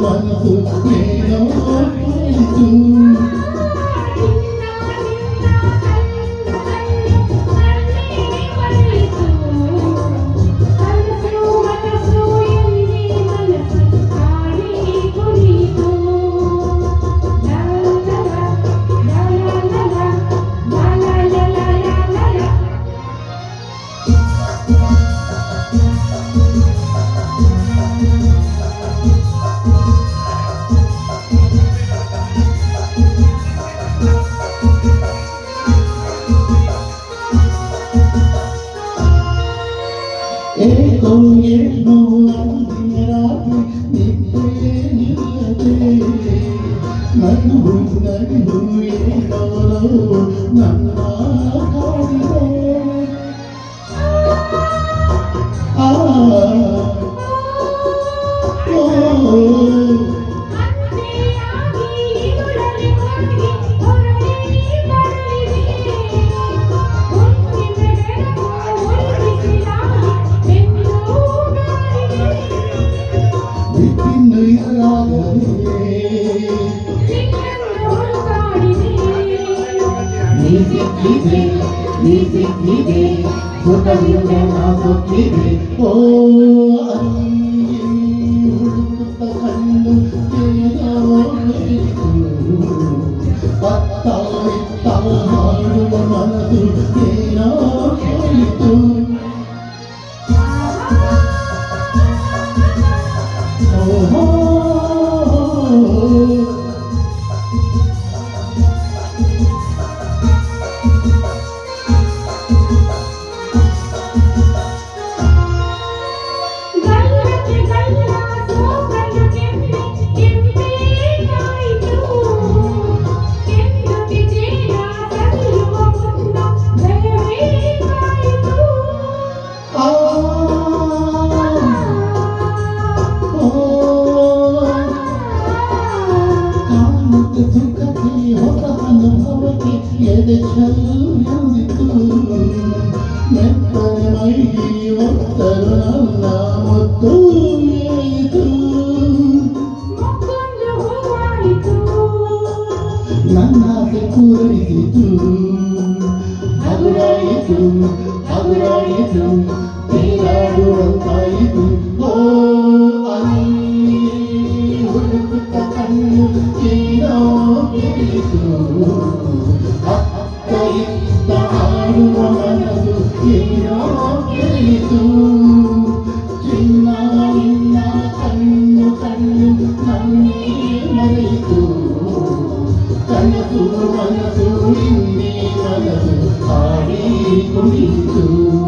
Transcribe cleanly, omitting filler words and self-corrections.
ಮನಸ್ಸು ಏನೋ ಹೇಳಿತು. ಏಕೋ ಏನೋ ಅಂದಿನ ರಾತ್ರಿ ನಿದ್ದೆ ನಿಲ್ಲದೆ ನಗು ನಗು ಏನೋ ನನ್ನ ಕಾಡಿದೆ. ನೀಸಿಕ್ಕಿದೆ ಸುಖದಿಂದ ನಾಸುತ್ತಿದೆ. ಓ ಅಲ್ಲಿ ಹುಡುಕುತ್ತ ಕಣ್ಣು ಏನೋ ಹೇಳಿತು. ಅತ್ತ ಇತ್ತ ಹಾಡುವ ಮನಸ್ಸು ಏನೋ ಹೇಳಿತು. ಓಹೋ ಸುಖಕ್ಕೆ ಹೊಸ ಅನುಭವಕ್ಕೆ ಎದೆ ಚೆಲ್ಲಿತು. ಮೆತ್ತನೆ ಮೈ ಒತ್ತರು ನನ್ನ ಮುತ್ತು ಏಯಿತು. ನನ್ನ ಆಸೆ ಪೂರೈಸಿತು. ಹಗುರಾಯಿತು ಹಗುರಾಯಿತು ತೇಲಾಡುವಂತಾಯಿತು. ಓ ಅಲ್ಲಿ ಹುಡುಕುತ್ತ ಕಣ್ಣು ಏನೋ ಹೇಳಿತು. ಅತ್ತ ಇತ್ತ ಆಡುವ ಮನಸ್ಸು ಏನೋ ಹೇಳಿತು. ಚಿನ್ನ ನಿನ್ನ ಕಣ್ಣು ಕಣ್ಣು ನನ್ನೇ ಮರೆಯಿತು. ಕನಸು ಮನಸ್ಸು ನಿನ್ನೆ ಮನಸ್ಸು ಹಾಡಿ ಕುಳಿತು.